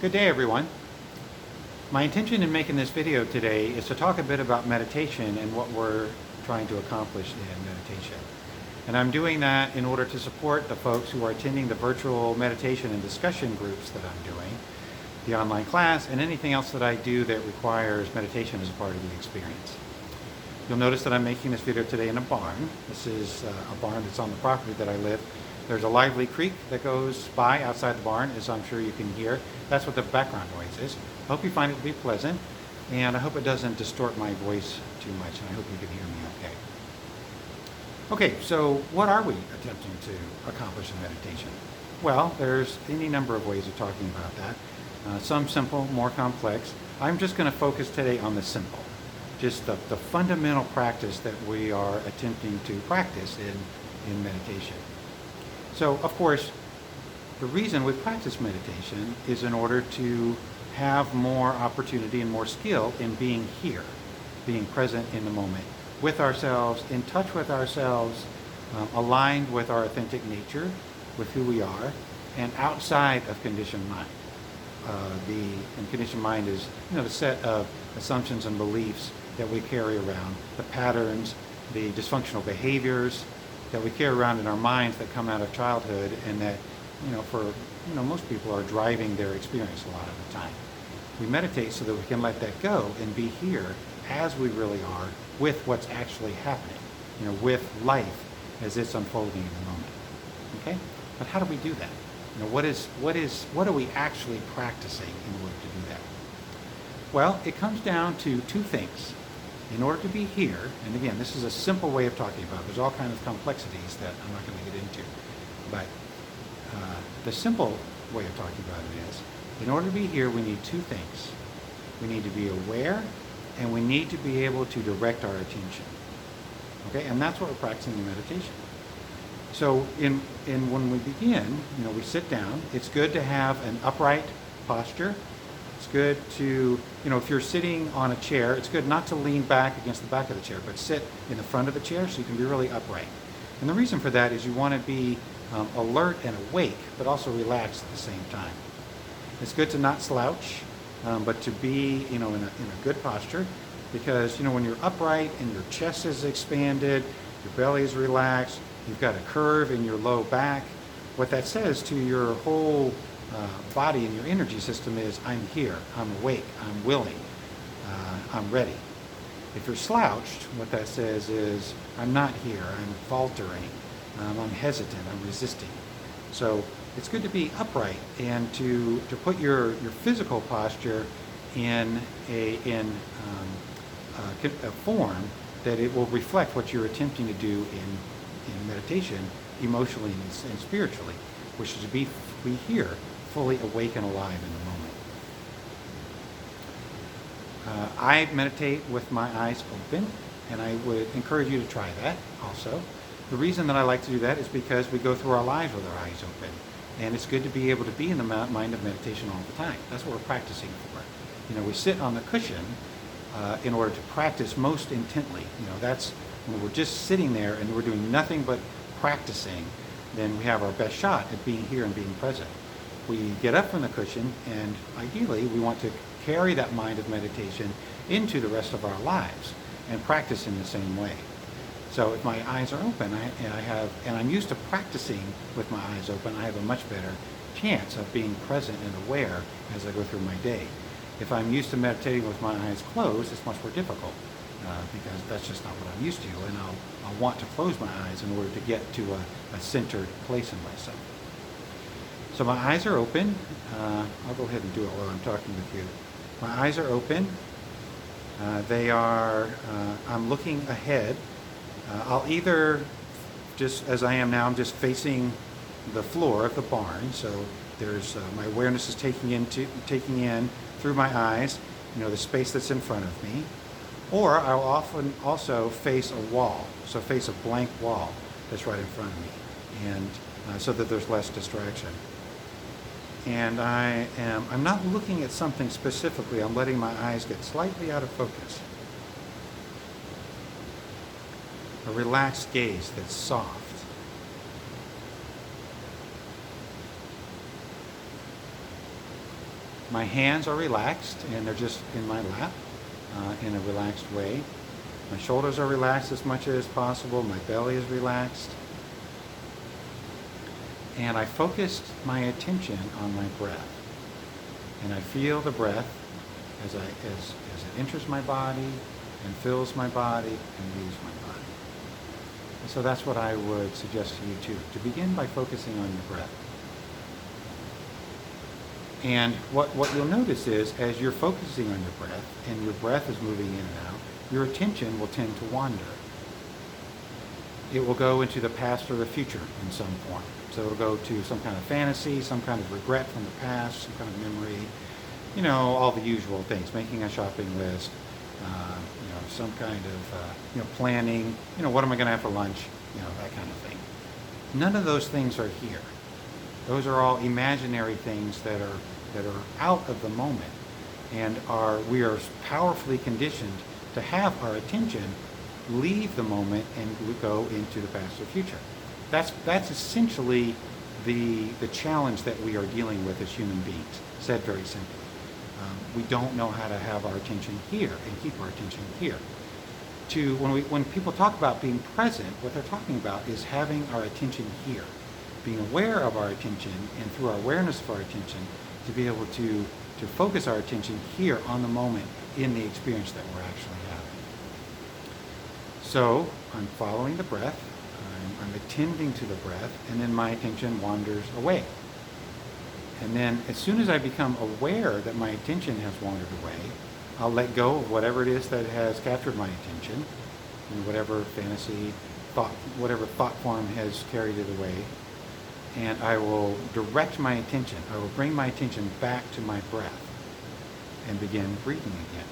Good day, everyone. My intention in making this video today is to talk a bit about meditation and what we're trying to accomplish in meditation. And I'm doing that in order to support the folks who are attending the virtual meditation and discussion groups that I'm doing, the online class, and anything else that I do that requires meditation as a part of the experience. You'll notice that I'm making this video today in a barn. This is a barn that's on the property that I live. There's a lively creek that goes by outside the barn, as I'm sure you can hear. That's what the background noise is. I hope you find it to be pleasant, and I hope it doesn't distort my voice too much, and I hope you can hear me okay. Okay, so what are we attempting to accomplish in meditation? Well, there's any number of ways of talking about that. Some simple, more complex. I'm just going to focus today on the simple, just the fundamental practice that we are attempting to practice in meditation. So, of course, the reason we practice meditation is in order to have more opportunity and more skill in being here, being present in the moment, with ourselves, in touch with ourselves, aligned with our authentic nature, with who we are, and outside of conditioned mind. And conditioned mind is, the set of assumptions and beliefs that we carry around, the patterns, the dysfunctional behaviors that we carry around in our minds that come out of childhood, and that, for most people are driving their experience a lot of the time. We meditate so that we can let that go and be here as we really are with what's actually happening, with life as it's unfolding in the moment. Okay? But how do we do that? What are we actually practicing in order to do that? Well, it comes down to two things. In order to be here, and again, this is a simple way of talking about it. There's all kinds of complexities that I'm not going to get into. But the simple way of talking about it is, in order to be here, we need two things. We need to be aware, and we need to be able to direct our attention. Okay, and that's what we're practicing in meditation. So when we begin, we sit down. It's good to have an upright posture. It's good to, if you're sitting on a chair, it's good not to lean back against the back of the chair, but sit in the front of the chair so you can be really upright. And the reason for that is you want to be alert and awake, but also relaxed at the same time. It's good to not slouch, but to be, in a good posture, because, when you're upright and your chest is expanded, your belly is relaxed, you've got a curve in your low back, what that says to your whole body and your energy system is, I'm here, I'm awake, I'm willing, I'm ready. If you're slouched, what that says is, I'm not here, I'm faltering, I'm hesitant, I'm resisting. So it's good to be upright and to put your physical posture in a form that it will reflect what you're attempting to do in meditation, emotionally and spiritually, which is to be here, fully awake and alive in the moment. I meditate with my eyes open, and I would encourage you to try that also. The reason that I like to do that is because we go through our lives with our eyes open, and it's good to be able to be in the mind of meditation all the time. That's what we're practicing for. We sit on the cushion in order to practice most intently. That's when we're just sitting there and we're doing nothing but practicing, then we have our best shot at being here and being present. We get up from the cushion, and ideally we want to carry that mind of meditation into the rest of our lives and practice in the same way. So if my eyes are open, and I'm used to practicing with my eyes open, I have a much better chance of being present and aware as I go through my day. If I'm used to meditating with my eyes closed, it's much more difficult because that's just not what I'm used to, and I'll want to close my eyes in order to get to a centered place in myself. So my eyes are open. I'll go ahead and do it while I'm talking with you. My eyes are open. I'm looking ahead. I'll either, just as I am now, I'm just facing the floor of the barn. So there's my awareness is taking in through my eyes, the space that's in front of me. Or I'll often also face a wall, so face a blank wall that's right in front of me, and so that there's less distraction. And I'm not looking at something specifically. I'm letting my eyes get slightly out of focus. A relaxed gaze that's soft. My hands are relaxed and they're just in my lap in a relaxed way. My shoulders are relaxed as much as possible. My belly is relaxed. And I focused my attention on my breath. And I feel the breath as it enters my body and fills my body and leaves my body. And so that's what I would suggest to you too, to begin by focusing on your breath. And what you'll notice is, as you're focusing on your breath, and your breath is moving in and out, your attention will tend to wander. It will go into the past or the future in some form. So it'll go to some kind of fantasy, some kind of regret from the past, some kind of memory, all the usual things, making a shopping list, some kind of, planning, what am I going to have for lunch, that kind of thing. None of those things are here. Those are all imaginary things that are out of the moment, and we are powerfully conditioned to have our attention leave the moment and go into the past or future. That's essentially the challenge that we are dealing with as human beings, said very simply. We don't know how to have our attention here and keep our attention here. When people talk about being present, what they're talking about is having our attention here, being aware of our attention, and through our awareness of our attention, to be able to focus our attention here on the moment in the experience that we're actually having. So I'm following the breath, I'm attending to the breath, and then my attention wanders away. And then as soon as I become aware that my attention has wandered away, I'll let go of whatever it is that has captured my attention, and whatever fantasy, whatever thought form has carried it away. And I will direct my attention, I will bring my attention back to my breath and begin breathing again.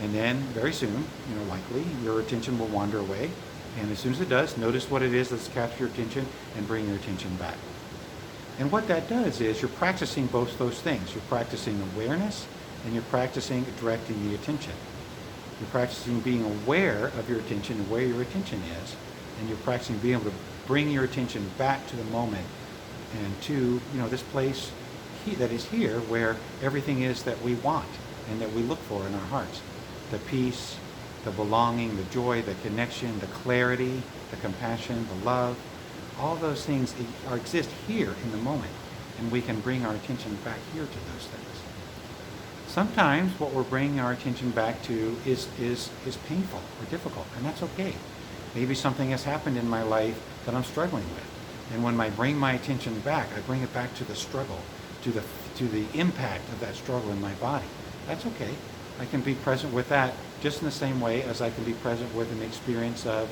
And then very soon, likely your attention will wander away. And as soon as it does, notice what it is that's captured your attention and bring your attention back. And what that does is you're practicing both those things. You're practicing awareness and you're practicing directing the attention. You're practicing being aware of your attention and where your attention is. And you're practicing being able to bring your attention back to the moment and to this place that is here, where everything is that we want and that we look for in our hearts. The peace, the belonging, the joy, the connection, the clarity, the compassion, the love, all those things exist here in the moment, and we can bring our attention back here to those things. Sometimes what we're bringing our attention back to is painful or difficult, and that's okay. Maybe something has happened in my life that I'm struggling with. And when I bring my attention back, I bring it back to the struggle, to the impact of that struggle in my body. That's okay. I can be present with that just in the same way as I can be present with an experience of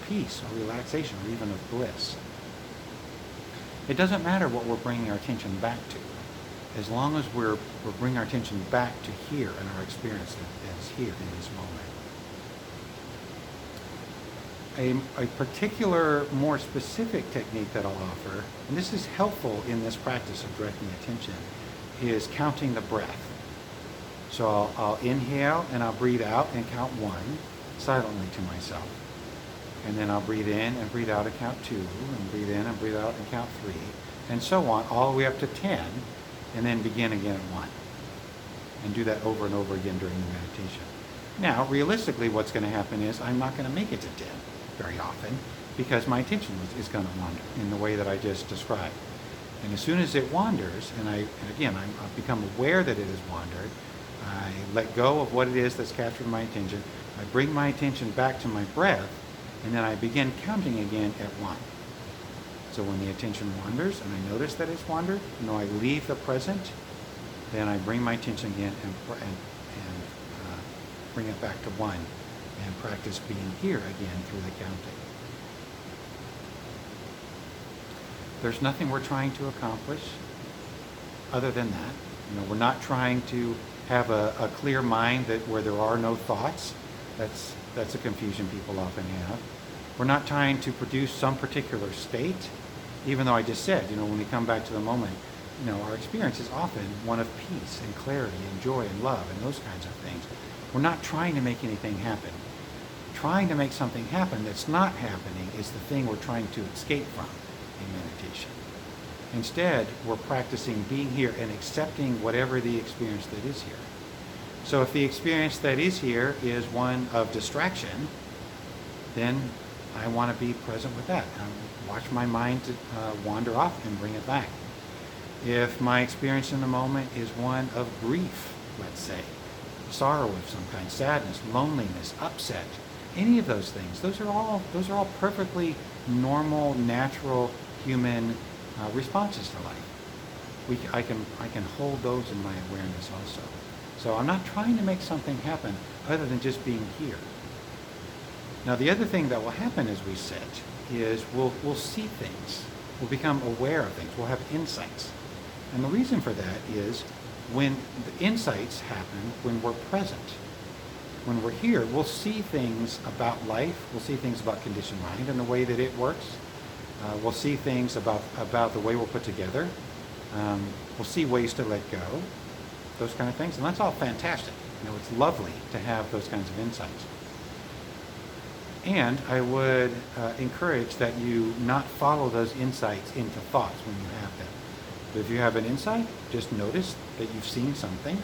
peace or relaxation or even of bliss. It doesn't matter what we're bringing our attention back to, as long as we're bringing our attention back to here and our experience that is here in this moment. A particular, more specific technique that I'll offer, and this is helpful in this practice of directing attention, is counting the breath. So I'll inhale and I'll breathe out and count 1 silently to myself. And then I'll breathe in and breathe out and count 2, and breathe in and breathe out and count 3, and so on, all the way up to 10, and then begin again at 1. And do that over and over again during the meditation. Now, realistically, what's going to happen is I'm not going to make it to 10 very often, because my attention is going to wander in the way that I just described. And as soon as it wanders, and I've become aware that it has wandered, I let go of what it is that's captured my attention, I bring my attention back to my breath, and then I begin counting again at 1. So when the attention wanders, and I notice that it's wandered, I leave the present, then I bring my attention again and bring it back to 1. And practice being here again through the counting. There's nothing we're trying to accomplish other than that. We're not trying to have a clear mind where there are no thoughts. That's a confusion people often have. We're not trying to produce some particular state, even though I just said, when we come back to the moment, our experience is often one of peace and clarity and joy and love and those kinds of things. We're not trying to make anything happen. Trying to make something happen that's not happening is the thing we're trying to escape from in meditation. Instead, we're practicing being here and accepting whatever the experience that is here. So if the experience that is here is one of distraction, then I want to be present with that. Watch my mind wander off and bring it back. If my experience in the moment is one of grief, let's say, sorrow of some kind, sadness, loneliness, upset, any of those things, those are all perfectly normal, natural human responses to life. I can hold those in my awareness also. So I'm not trying to make something happen other than just being here. Now the other thing that will happen as we sit is we'll see things. We'll become aware of things. We'll have insights. And the reason for that is when the insights happen when we're present. When we're here, we'll see things about life. We'll see things about conditioned mind and the way that it works. We'll see things about the way we're put together. We'll see ways to let go, those kind of things. And that's all fantastic. It's lovely to have those kinds of insights. And I would encourage that you not follow those insights into thoughts when you have them. But if you have an insight, just notice that you've seen something.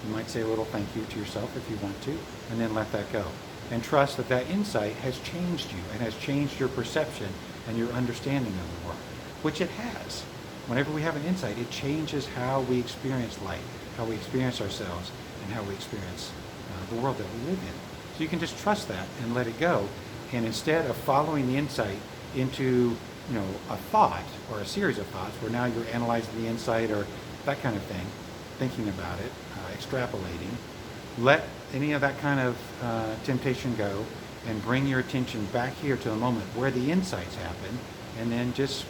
You might say a little thank you to yourself if you want to, and then let that go. And trust that that insight has changed you and has changed your perception and your understanding of the world, which it has. Whenever we have an insight, it changes how we experience life, how we experience ourselves, and how we experience the world that we live in. So you can just trust that and let it go. And instead of following the insight into a thought or a series of thoughts where now you're analyzing the insight or that kind of thing, thinking about it, extrapolating, let any of that kind of temptation go and bring your attention back here to the moment where the insights happen, and then just,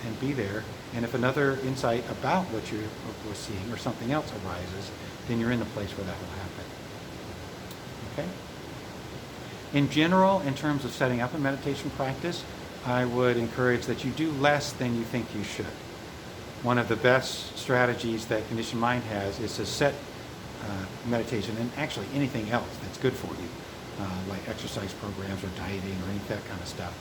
and be there. And if another insight about what you were seeing or something else arises, then you're in the place where that will happen. Okay? In general, in terms of setting up a meditation practice, I would encourage that you do less than you think you should. One of the best strategies that Conditioned Mind has is to set meditation and actually anything else that's good for you, like exercise programs or dieting or any of that kind of stuff.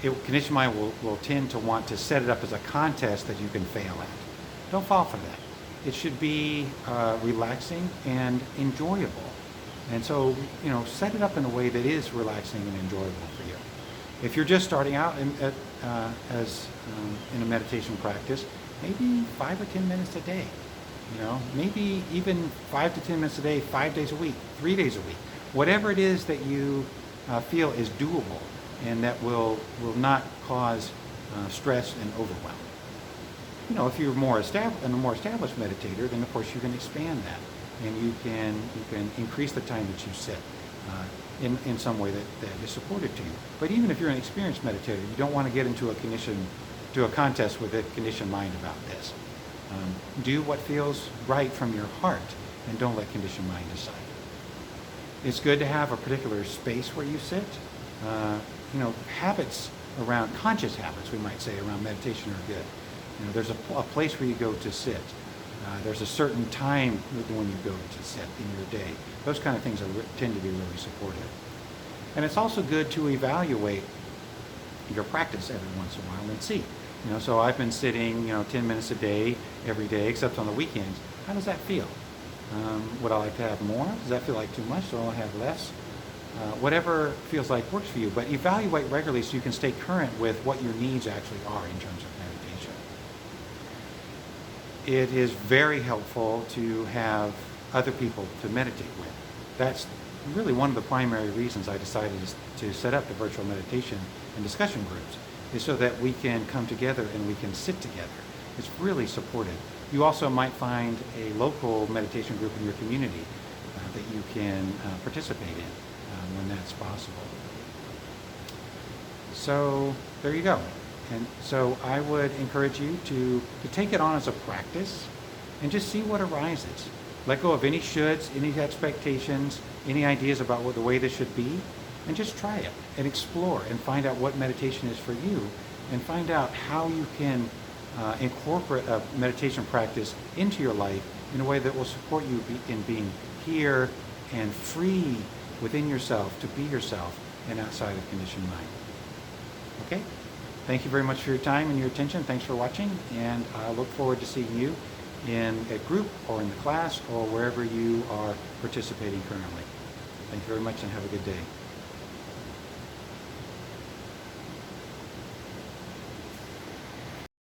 Conditioned Mind will tend to want to set it up as a contest that you can fail at. Don't fall for that. It should be relaxing and enjoyable. And so, set it up in a way that is relaxing and enjoyable for you. If you're just starting out in a meditation practice, maybe 5 or 10 minutes a day. Maybe even 5 to 10 minutes a day, 5 days a week, 3 days a week. Whatever it is that you feel is doable and that will not cause stress and overwhelm. If you're a more established meditator, then of course you can expand that, and you can increase the time that you sit in some way that is supported to you. But even if you're an experienced meditator, you don't want to get into a contest with a conditioned mind about this. Do what feels right from your heart, and don't let conditioned mind decide. It's good to have a particular space where you sit. Habits around, conscious habits, we might say, around meditation are good. There's a place where you go to sit. There's a certain time when you go to sit in your day. Those kind of things tend to be really supportive. And it's also good to evaluate your practice every once in a while and see. So I've been sitting, 10 minutes a day, every day, except on the weekends. How does that feel? Would I like to have more? Does that feel like too much? So I'll have less? Whatever feels like works for you, but evaluate regularly so you can stay current with what your needs actually are in terms of meditation. It is very helpful to have other people to meditate with. That's really one of the primary reasons I decided to set up the virtual meditation and discussion groups, is so that we can come together and we can sit together. It's really supportive. You also might find a local meditation group in your community that you can participate in when that's possible. So there you go. And so I would encourage you to take it on as a practice and just see what arises. Let go of any shoulds, any expectations, any ideas about the way this should be, and just try it and explore and find out what meditation is for you, and find out how you can incorporate a meditation practice into your life in a way that will support you in being here and free within yourself to be yourself and outside of conditioned mind. Okay? Thank you very much for your time and your attention. Thanks for watching, and I look forward to seeing you in a group or in the class or wherever you are participating currently. Thank you very much and have a good day.